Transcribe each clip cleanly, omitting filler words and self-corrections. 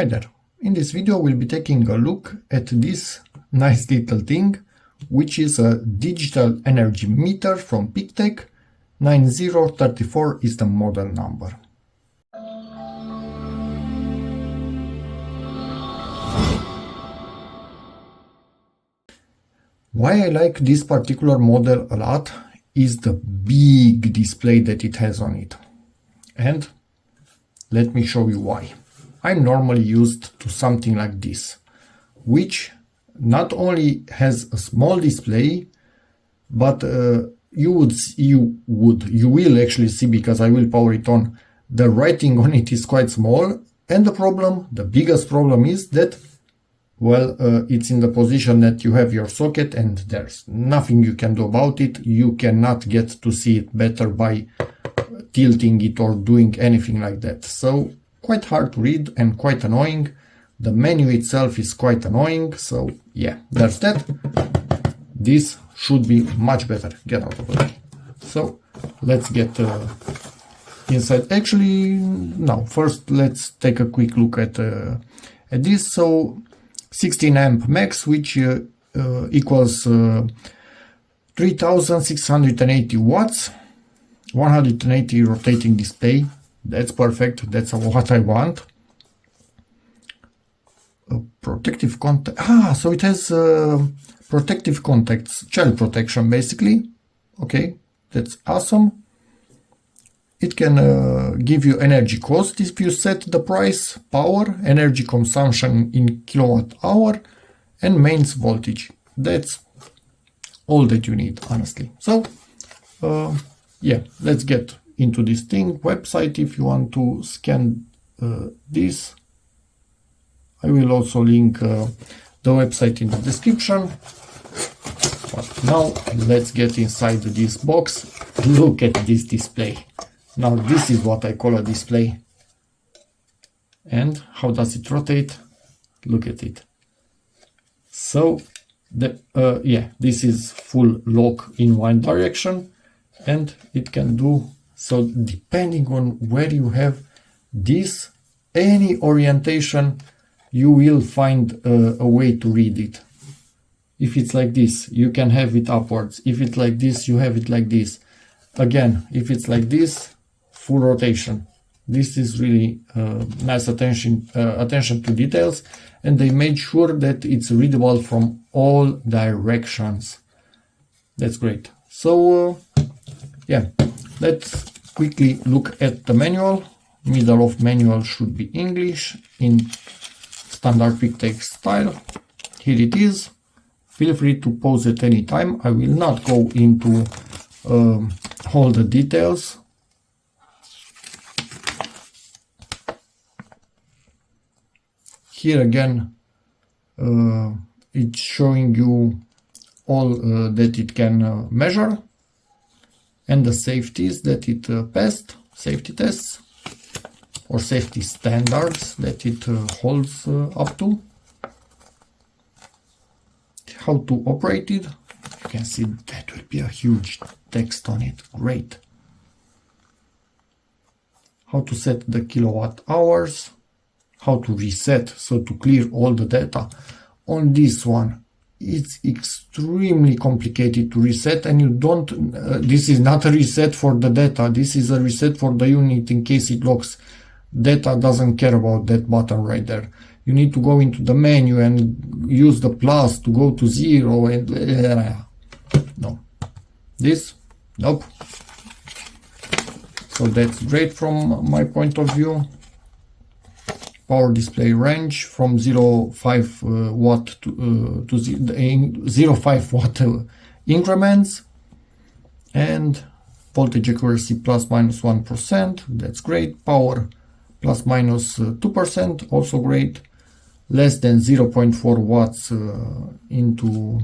Hi there. In this video we'll be taking a look at this nice little thing, which is a digital energy meter from PeakTech. 9034 is the model number. Why I like this particular model a lot is the big display that it has on it. And let me show you why. I'm normally used to something like this, which not only has a small display, but you will actually see, because I will power it on, the writing on it is quite small. And the biggest problem is that, well, it's in the position that you have your socket and there's nothing you can do about it. You cannot get to see it better by tilting it or doing anything like that. So quite hard to read and quite annoying. The menu itself is quite annoying. So yeah, there's that. This should be much better. Get out of the way. So let's get inside. Actually, no, first let's take a quick look at this. So 16 amp max, which equals 3680 watts, 180 rotating display. That's perfect. That's what I want. Protective contact. So it has protective contacts, child protection basically. Okay, that's awesome. It can give you energy cost if you set the price, power, energy consumption in kilowatt hour, and mains voltage. That's all that you need, honestly. So yeah, let's get into this thing. Website, if you want to scan this, I will also link the website in the description. But now let's get inside this box. Look at this display. Now this is what I call a display. And how does it rotate? Look at it. So yeah, this is full lock in one direction, and it can do so depending on where you have this, any orientation, you will find a way to read it. If it's like this, you can have it upwards. If it's like this, you have it like this. Again, if it's like this, full rotation. This is really nice attention to details, and they made sure that it's readable from all directions. That's great. So yeah, let's quickly look at the manual. Middle of manual should be English in standard PeakTech style. Here it is. Feel free to pause at any time. I will not go into all the details. Here again, it's showing you all that it can measure and the safeties that it passed, safety tests or safety standards that it holds up to. How to operate it. You can see that will be a huge text on it. Great. How to set the kilowatt hours. How to reset, so to clear all the data. On this one, it's extremely complicated to reset, and you don't, this is not a reset for the data, this is a reset for the unit in case it locks. Data doesn't care about that button right there. You need to go into the menu and use the plus to go to 0 and no. This, nope. So that's great from my point of view. Power display range from 0.5 watt to 0.5 watt increments, and voltage accuracy plus minus 1%. That's great. Power plus minus 2%, also great. Less than 0.4 watts into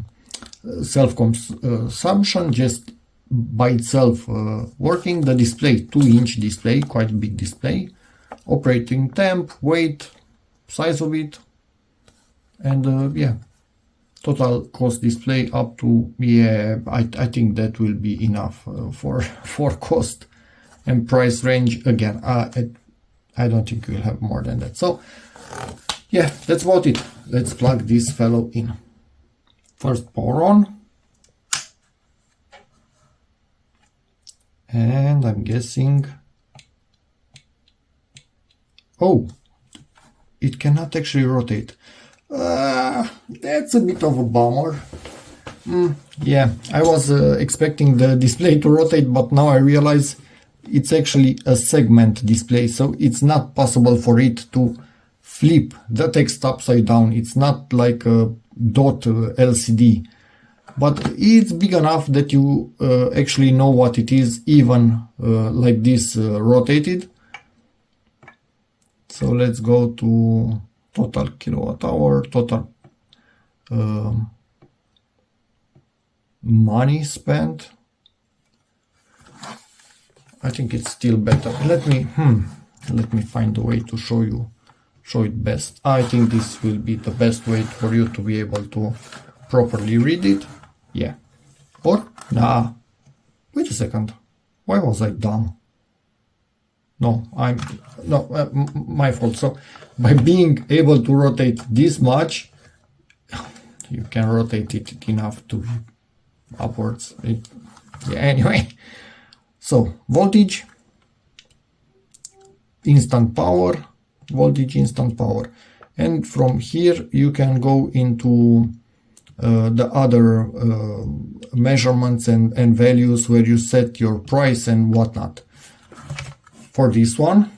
self-consumption, just by itself working. The display, 2-inch display, quite big display. Operating temp, weight, size of it, and yeah, total cost display up to, yeah, I think that will be enough for cost. And price range, again, I don't think we'll have more than that. So Yeah, that's about it. Let's plug this fellow in. First power on. And I'm guessing... Oh, it cannot actually rotate. That's a bit of a bummer. Yeah, I was expecting the display to rotate, but now I realize it's actually a segment display, so it's not possible for it to flip the text upside down. It's not like a dot LCD, but it's big enough that you actually know what it is, even like this rotated. So let's go to total kilowatt hour, total money spent. I think it's still better. Let me find a way to show it best. I think this will be the best way for you to be able to properly read it. Yeah. Or nah. Wait a second. Why was I dumb? No, my fault. So by being able to rotate this much, you can rotate it enough to upwards. Yeah, anyway. So voltage, instant power, voltage, instant power. And from here you can go into the other measurements and values where you set your price and whatnot. For this one,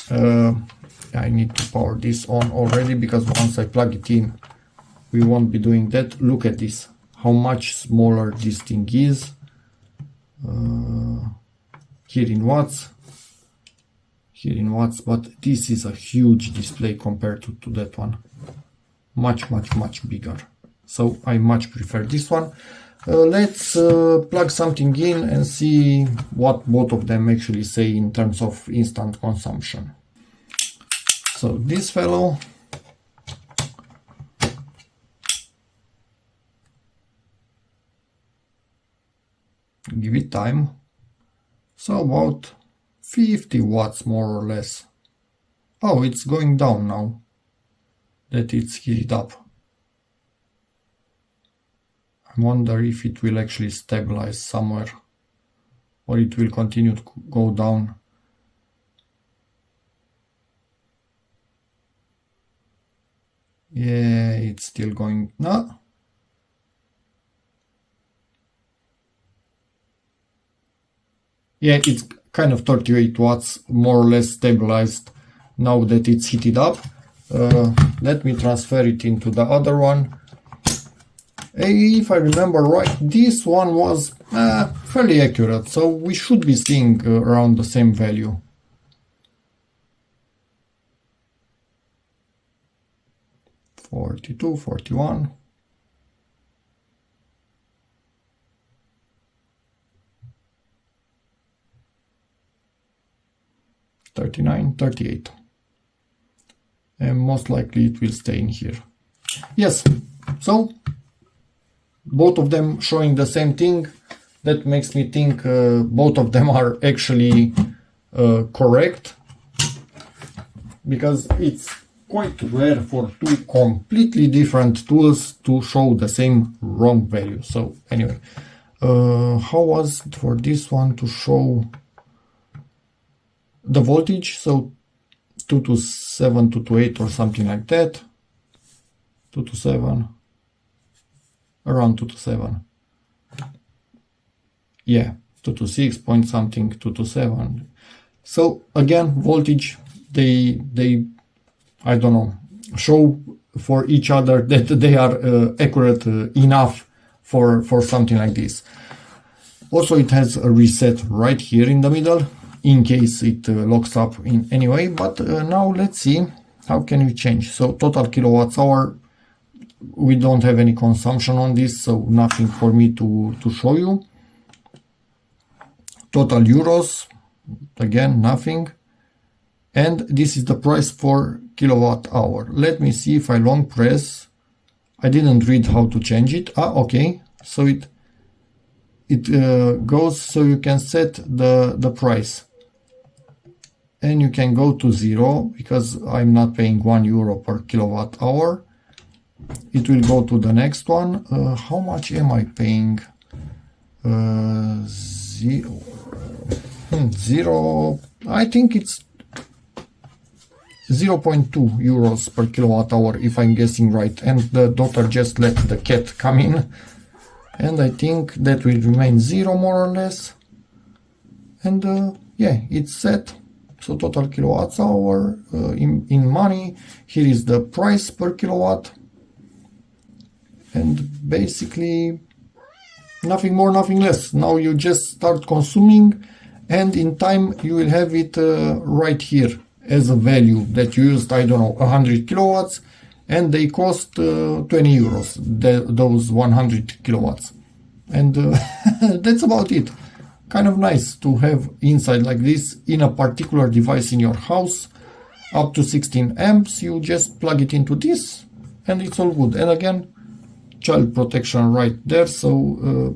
I need to power this on already, because once I plug it in, we won't be doing that. Look at this, how much smaller this thing is. Here in watts, but this is a huge display compared to that one. Much bigger. So I much prefer this one. Let's plug something in and see what both of them actually say in terms of instant consumption. So this fellow, give it time. So about 50 watts more or less. Oh, it's going down now that it's heated up. I wonder if it will actually stabilize somewhere, or it will continue to go down. Yeah, it's still going. No. Yeah, it's kind of 38 watts, more or less stabilized now that it's heated up. Let me transfer it into the other one. If I remember right, this one was fairly accurate, so we should be seeing around the same value. $42, $41. $39, $38. And most likely it will stay in here. Yes, so both of them showing the same thing. That makes me think both of them are actually correct, because it's quite rare for two completely different tools to show the same wrong value. So anyway, how was it for this one to show the voltage? So 227, 228 or something like that. 227, around 227. Yeah, 226 point something, 227. So again, voltage, they I don't know, show for each other that they are accurate enough for something like this. Also, it has a reset right here in the middle, in case it locks up in any way. But now let's see, how can we change? So total kilowatts hour, we don't have any consumption on this, so nothing for me to show you. Total euros, again, nothing. And this is the price for kilowatt hour. Let me see if I long press. I didn't read how to change it. Okay, so it goes, so you can set the price. and you can go to 0 because I'm not paying €1 per kilowatt hour. It will go to the next one. How much am I paying? Zero. I think it's 0.2 euros per kilowatt hour, if I'm guessing right. And the daughter just let the cat come in, and I think that will remain 0 more or less. And yeah, it's set. So total kilowatts hour in money. Here is the price per kilowatt, and basically nothing more, nothing less. Now you just start consuming, and in time you will have it right here as a value that you used, I don't know, 100 kilowatts, and they cost 20 euros, those 100 kilowatts. And that's about it. Kind of nice to have inside like this in a particular device in your house. Up to 16 amps, you just plug it into this, and it's all good. And again, child protection right there, so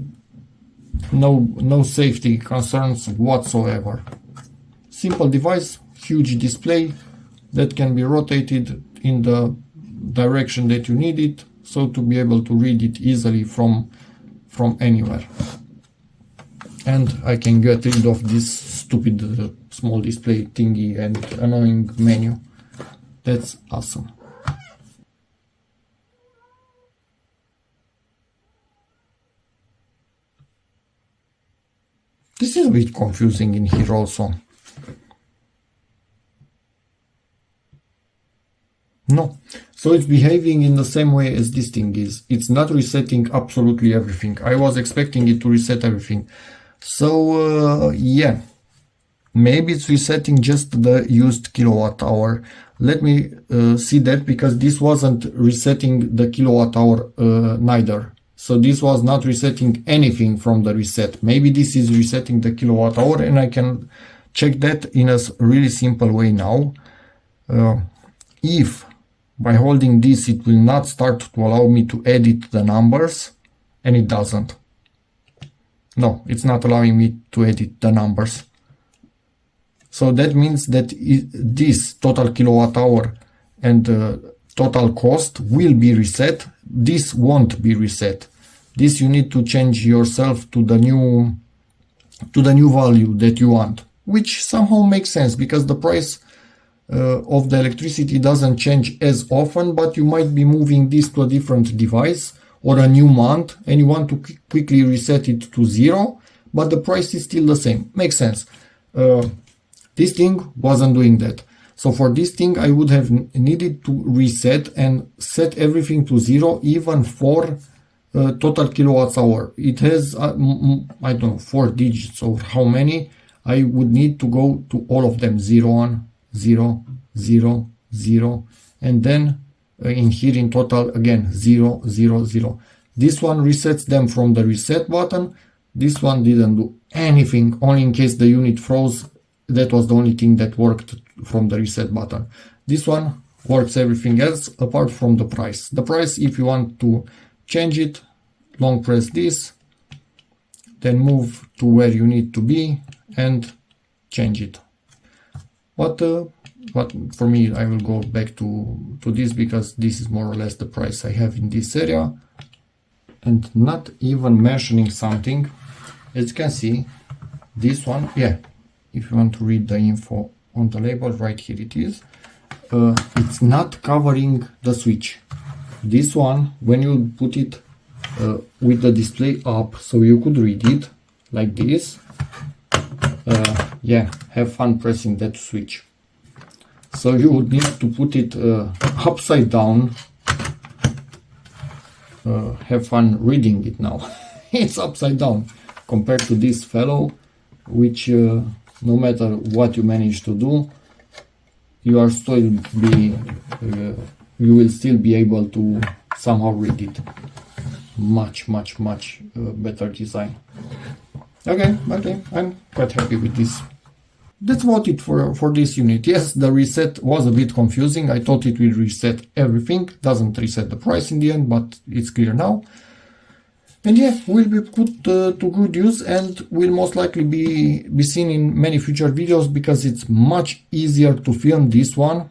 no safety concerns whatsoever. Simple device, huge display that can be rotated in the direction that you need it, so to be able to read it easily from anywhere. And I can get rid of this stupid small display thingy and annoying menu. That's awesome. This is a bit confusing in here also. No. So it's behaving in the same way as this thing is. It's not resetting absolutely everything. I was expecting it to reset everything. So yeah, maybe it's resetting just the used kilowatt hour. Let me see that, because this wasn't resetting the kilowatt hour neither. So this was not resetting anything from the reset. Maybe this is resetting the kilowatt hour, and I can check that in a really simple way now. If by holding this it will not start to allow me to edit the numbers, and it doesn't. No, it's not allowing me to edit the numbers. So that means that this total kilowatt hour and total cost will be reset. This won't be reset. This you need to change yourself to the new value that you want, which somehow makes sense because the price of the electricity doesn't change as often, but you might be moving this to a different device or a new month and you want to quickly reset it to 0, but the price is still the same. Makes sense. This thing wasn't doing that. So for this thing, I would have needed to reset and set everything to 0, even for total kilowatts hour. It has, I don't know, 4 digits or how many. I would need to go to all of them, 0, 1, 0, 0, 0, and then in here in total again 0, 0, 0. This one resets them from the reset button. This one didn't do anything, only in case the unit froze. That was the only thing that worked from the reset button. This one works everything else apart from the price. The price, if you want to change it, long press this, then move to where you need to be and change it. But for me, I will go back to this because this is more or less the price I have in this area. And not even mentioning something, as you can see, this one, yeah, if you want to read the info on the label, right here it is, it's not covering the switch. This one, when you put it with the display up so you could read it like this, yeah, have fun pressing that switch. So you would need to put it upside down. Have fun reading it now. It's upside down compared to this fellow, which no matter what you manage to do, you are still you will still be able to somehow read it. Much better design. Okay, I'm quite happy with this. That's about it for this unit. Yes, the reset was a bit confusing. I thought it will reset everything. Doesn't reset the price in the end, but it's clear now. And yeah, will be put to good use and will most likely be seen in many future videos, because it's much easier to film this one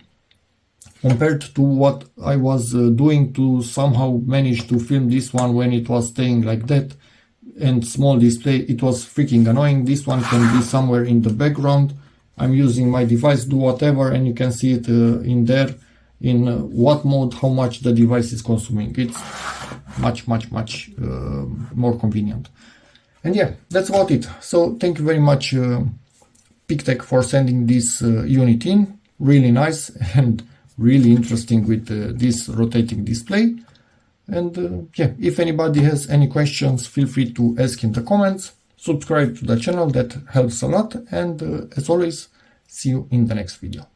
compared to what I was doing to somehow manage to film this one when it was staying like that and small display. It was freaking annoying. This one can be somewhere in the background. I'm using my device, do whatever, and you can see it in there, in what mode, how much the device is consuming. It's much more convenient. And yeah, that's about it. So thank you very much, PeakTech, for sending this unit in. Really nice and really interesting with this rotating display. And yeah, if anybody has any questions, feel free to ask in the comments. Subscribe to the channel, that helps a lot. And as always, see you in the next video.